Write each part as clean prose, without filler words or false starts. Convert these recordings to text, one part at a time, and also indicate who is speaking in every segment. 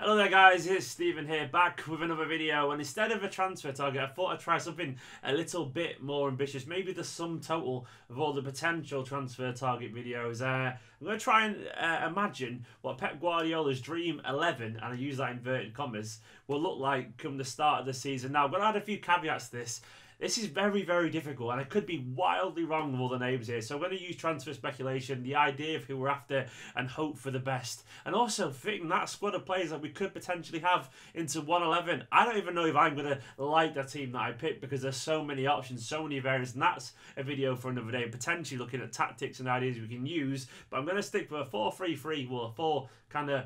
Speaker 1: Hello there guys, it's Stephen here, back with another video, and instead of a transfer target I thought I'd try something a little bit more ambitious, maybe the sum total of all the potential transfer target videos. I'm going to try and imagine what Pep Guardiola's dream 11, and I use that in inverted commas, will look like come the start of the season. Now I'm going to add a few caveats to this. This is very, very difficult, and I could be wildly wrong with all the names here. So I'm going to use transfer speculation, the idea of who we're after, and hope for the best. And also fitting that squad of players that we could potentially have into 111. I don't even know if I'm going to like the team that I picked because there's so many options, so many variants, and that's a video for another day. Potentially looking at tactics and ideas we can use. But I'm going to stick with a 4-3-3, well, a 4 kind of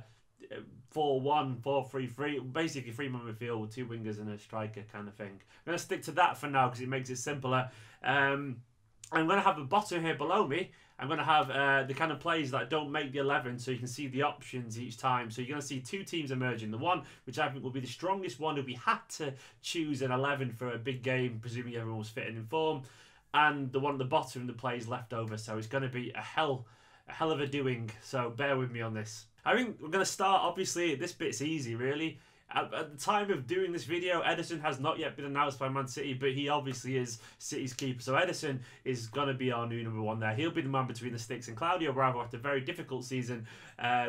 Speaker 1: 4-1, 4-3-3, basically 3-man midfield with 2 wingers and a striker kind of thing. I'm going to stick to that for now because it makes it simpler. I'm going to have a bottom here below me. I'm going to have the kind of players that don't make the 11, so you can see the options each time. So you're going to see 2 teams emerging. The one, which I think will be the strongest one, if we had to choose an 11 for a big game, presuming everyone was fit and in form, and the one at the bottom, the players left over. So it's going to be a hell of a doing, so bear with me on this. I think we're going to start, obviously, this bit's easy, really. At the time of doing this video, Ederson has not yet been announced by Man City, but he obviously is City's keeper. So Ederson is going to be our new number 1 there. He'll be the man between the sticks, and Claudio Bravo, after a very difficult season,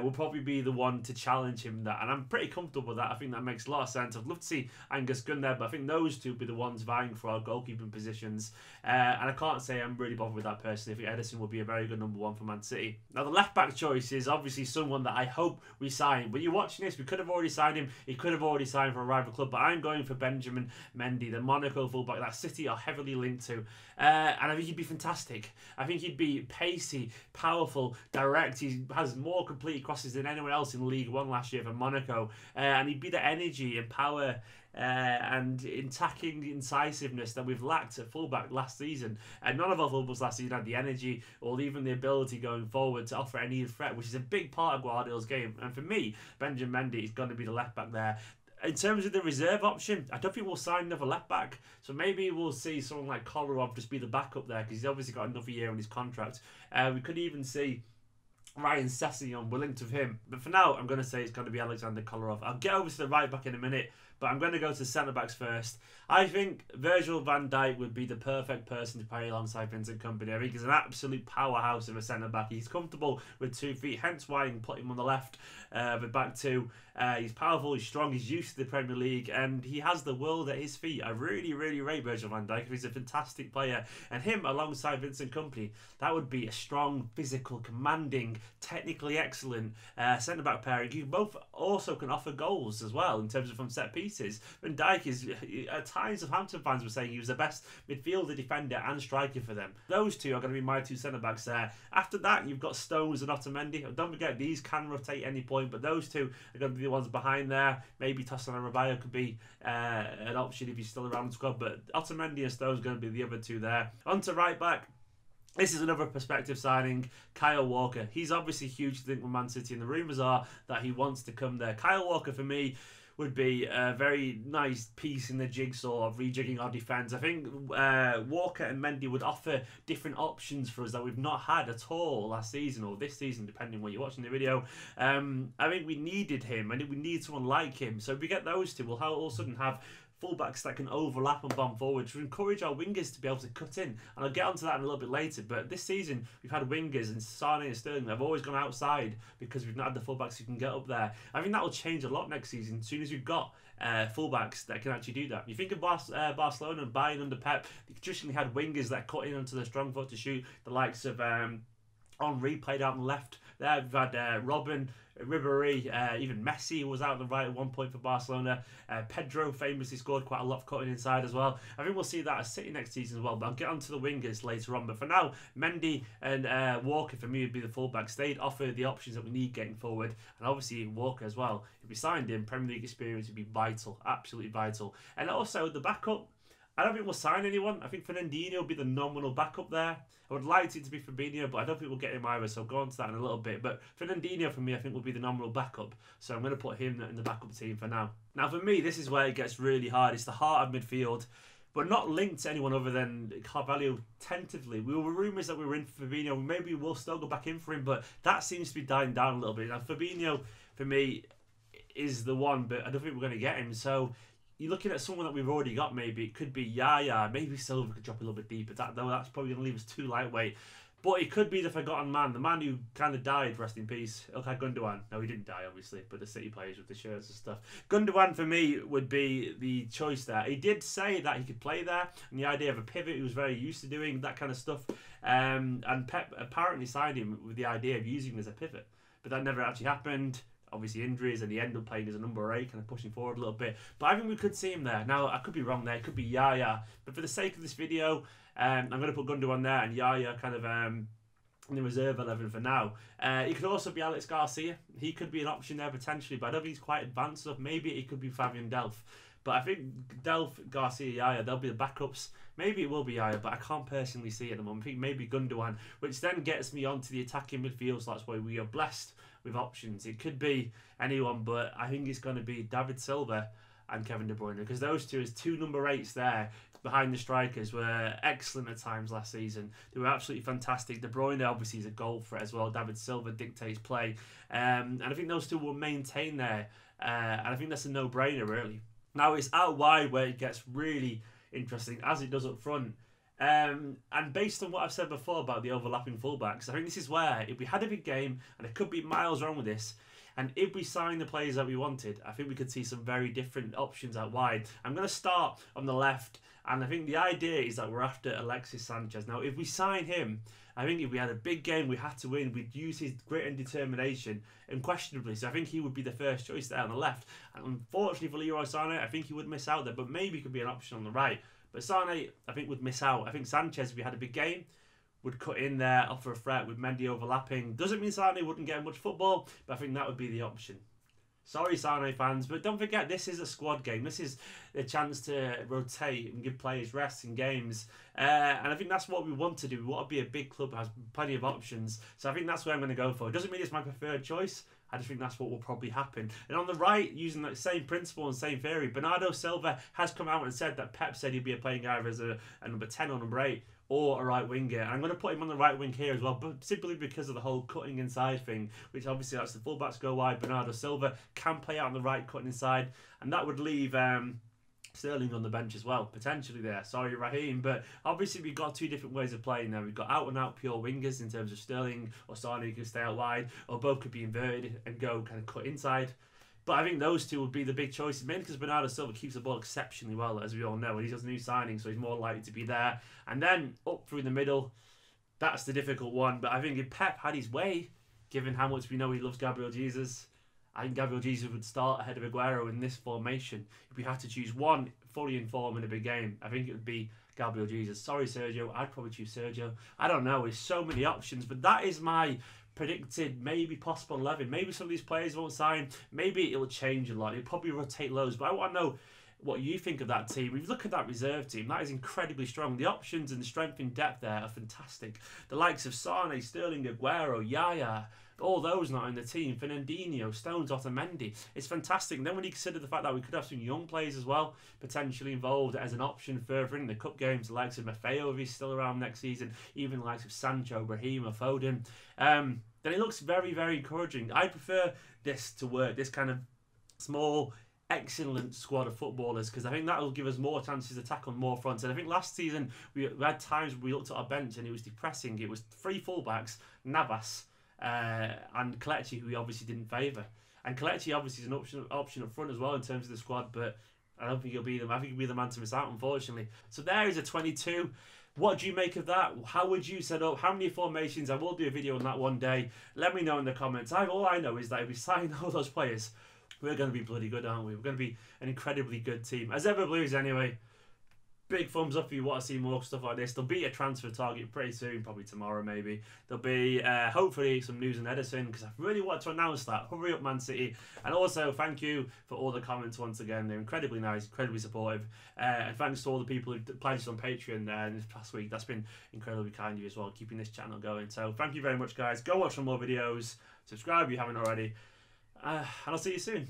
Speaker 1: will probably be the one to challenge him that. And I'm pretty comfortable with that. I think that makes a lot of sense. I'd love to see Angus Gunn there, but I think those two will be the ones vying for our goalkeeping positions. And I can't say I'm really bothered with that personally. I think Ederson will be a very good number 1 for Man City. Now, the left-back choice is obviously someone that I hope we sign. When you're watching this, we could have already signed him. He could have already signed for a rival club, but I'm going for Benjamin Mendy, the Monaco fullback that City are heavily linked to. And I think he'd be fantastic. I think he'd be pacey, powerful, direct. He has more complete crosses than anyone else in League One last year for Monaco. And he'd be the energy and power and attacking incisiveness that we've lacked at fullback last season. And none of our fullbacks last season had the energy or even the ability going forward to offer any threat, which is a big part of Guardiola's game. And for me, Benjamin Mendy is going to be the left back there. In terms of the reserve option, I don't think we'll sign another left back. So maybe we'll see someone like Kolarov just be the backup there because he's obviously got another year on his contract. We could even see Ryan Sessegnon, we're linked with him. But for now, I'm going to say it's going to be Alexander Kolarov. I'll get over to the right back in a minute, but I'm going to go to centre-backs first. I think Virgil Van Dyke would be the perfect person to play alongside Vincent Kompany. I think he's an absolute powerhouse of a centre-back. He's comfortable with 2 feet, hence why you can put him on the left, but back 2. He's powerful, he's strong, he's used to the Premier League, and he has the world at his feet. I really, really rate Virgil van Dijk. He's a fantastic player. And him alongside Vincent Kompany, that would be a strong, physical, commanding, technically excellent centre-back pairing. You both also can offer goals as well in terms of from set pieces. Van Dijk is, at times, Southampton fans were saying he was the best midfielder, defender and striker for them. Those two are going to be my 2 centre-backs there. After that, you've got Stones and Otamendi. Don't forget, these can rotate at any point, but those two are going to be the ones behind there. Maybe Tosin Rabiot could be an option if he's still around the squad, but Otamendi and Stones are going to be the other 2 there. On to right back. This is another prospective signing, Kyle Walker. He's obviously huge to think with Man City, and the rumours are that he wants to come there. Kyle Walker, for me, would be a very nice piece in the jigsaw of rejigging our defence. I think Walker and Mendy would offer different options for us that we've not had at all last season or this season, depending on when you're watching the video. I think we needed him, and we need someone like him. So if we get those 2, we'll all of a sudden have fullbacks that can overlap and bomb forward to encourage our wingers to be able to cut in. And I'll get onto that in a little bit later, but this season we've had wingers, and Sane and Sterling, they've always gone outside because we've not had the fullbacks who can get up there. I think that will change a lot next season as soon as we've got fullbacks that can actually do that. You think of Barcelona and Bayern under Pep, they traditionally had wingers that cut in onto the strong foot to shoot. The likes of Henry played out on the left there. We've had Robben, Ribéry, even Messi was out on the right at one point for Barcelona. Pedro famously scored quite a lot of cutting inside as well. I think we'll see that at City next season as well, but I'll get onto the wingers later on. But for now, Mendy and Walker for me would be the fullbacks. They'd offer the options that we need getting forward, and obviously Walker as well. If we signed him, Premier League experience would be vital, absolutely vital. And also the backup, I don't think we'll sign anyone. I think Fernandinho will be the nominal backup there. I would like it to be Fabinho, but I don't think we'll get him either, so I'll go on to that in a little bit. But Fernandinho, for me, I think will be the nominal backup. So I'm going to put him in the backup team for now. Now, for me, this is where it gets really hard. It's the heart of midfield. But not linked to anyone other than Carvalho tentatively. We were rumours that we were in for Fabinho. Maybe we'll still go back in for him, but that seems to be dying down a little bit. Now, Fabinho, for me, is the one, but I don't think we're going to get him. So you're looking at someone that we've already got. Maybe it could be Yaya. Maybe Silva could drop a little bit deeper. Though that's probably going to leave us too lightweight. But it could be the forgotten man, the man who kind of died, rest in peace, Ilkay Gundogan. No, he didn't die, obviously, but the City players with the shirts and stuff. Gundogan, for me, would be the choice there. He did say that he could play there, and the idea of a pivot, he was very used to doing that kind of stuff. And Pep apparently signed him with the idea of using him as a pivot, but that never actually happened. Obviously injuries, and he ended up playing as a number 8, kind of pushing forward a little bit. But I think we could see him there. Now, I could be wrong there. It could be Yaya. But for the sake of this video, I'm going to put Gundogan there and Yaya kind of in the reserve 11 for now. He could also be Alex Garcia. He could be an option there potentially, but I don't think he's quite advanced enough. Maybe it could be Fabian Delph. But I think Delph, Garcia, Yaya, they'll be the backups. Maybe it will be Yaya, but I can't personally see it at the moment. I think maybe Gundogan, which then gets me onto the attacking midfield, so that's why we are blessed with options. It could be anyone, but I think it's going to be David Silva and Kevin De Bruyne, because those two, as two number 8s there behind the strikers, were excellent at times last season. They were absolutely fantastic. De Bruyne obviously is a goal threat as well. David Silva dictates play, and I think those two will maintain there, and I think that's a no-brainer really. Now it's out wide where it gets really interesting, as it does up front. And based on what I've said before about the overlapping fullbacks, I think this is where, if we had a big game, and it could be miles wrong with this, and if we sign the players that we wanted, I think we could see some very different options out wide. I'm going to start on the left, and I think the idea is that we're after Alexis Sanchez. Now, if we sign him, I think if we had a big game we had to win, we'd use his grit and determination unquestionably. So I think he would be the first choice there on the left. And unfortunately for Leroy Sané, I think he would miss out there, but maybe he could be an option on the right. But Sané, I think, would miss out. I think Sanchez, if we had a big game, would cut in there, offer a threat with Mendy overlapping. Doesn't mean Sané wouldn't get much football, but I think that would be the option. Sorry, Sané fans, but don't forget, this is a squad game. This is a chance to rotate and give players rest in games. And I think that's what we want to do. We want to be a big club that has plenty of options. So I think that's where I'm going to go for. It doesn't mean it's my preferred choice. I just think that's what will probably happen. And on the right, using that same principle and same theory, Bernardo Silva has come out and said that Pep said he'd be playing either as a number 10 or number 8. Or a right winger. And I'm going to put him on the right wing here as well, but simply because of the whole cutting inside thing, which obviously that's the fullbacks go wide. Bernardo Silva can play out on the right cutting inside, and that would leave Sterling on the bench as well, potentially there. Sorry, Raheem, but obviously we've got two different ways of playing now. We've got out and out pure wingers in terms of Sterling or Sané who can stay out wide, or both could be inverted and go kind of cut inside. But I think those two would be the big choices, mainly because Bernardo Silva keeps the ball exceptionally well, as we all know, and he's just a new signing, so he's more likely to be there. And then up through the middle, that's the difficult one. But I think if Pep had his way, given how much we know he loves Gabriel Jesus, I think Gabriel Jesus would start ahead of Aguero in this formation. If we had to choose one fully in form in a big game, I think it would be Gabriel Jesus. Sorry, Sergio, I'd probably choose Sergio. I don't know, there's so many options, but that is my predicted maybe possible 11. Maybe some of these players won't sign. Maybe it'll change a lot. It'll probably rotate loads. But I want to know what you think of that team. If you look at that reserve team, that is incredibly strong. The options and the strength in depth there are fantastic. The likes of Sané, Sterling, Aguero, Yaya, all those not in the team. Fernandinho, Stones, Otamendi. It's fantastic. And then when you consider the fact that we could have some young players as well, potentially involved as an option further in the cup games, the likes of Maffeo if he's still around next season, even the likes of Sancho, Brahim, or Foden, then it looks very, very encouraging. I prefer this to work, this kind of small, excellent squad of footballers, because I think that will give us more chances to attack on more fronts. And I think last season we had times where we looked at our bench and it was depressing. It was 3 fullbacks, Navas, and Kelechi, who we obviously didn't favour. And Kelechi obviously is an option up front as well in terms of the squad, but I don't think he'll be them. I think he'll be the man to miss out, unfortunately. So there is a 22. What do you make of that? How would you set up? How many formations? I will do a video on that one day. Let me know in the comments. All I know is that if we sign all those players, we're going to be bloody good, aren't we? We're going to be an incredibly good team. As ever, Blues, anyway. Big thumbs up if you want to see more stuff like this. There'll be a transfer target pretty soon, probably tomorrow maybe. There'll be hopefully some news on Ederson, because I really want to announce that. Hurry up, Man City. And also thank you for all the comments once again. They're incredibly nice, incredibly supportive. And thanks to all the people who pledged on Patreon this past week. That's been incredibly kind of you as well, keeping this channel going. So thank you very much, guys. Go watch some more videos. Subscribe if you haven't already. And I'll see you soon.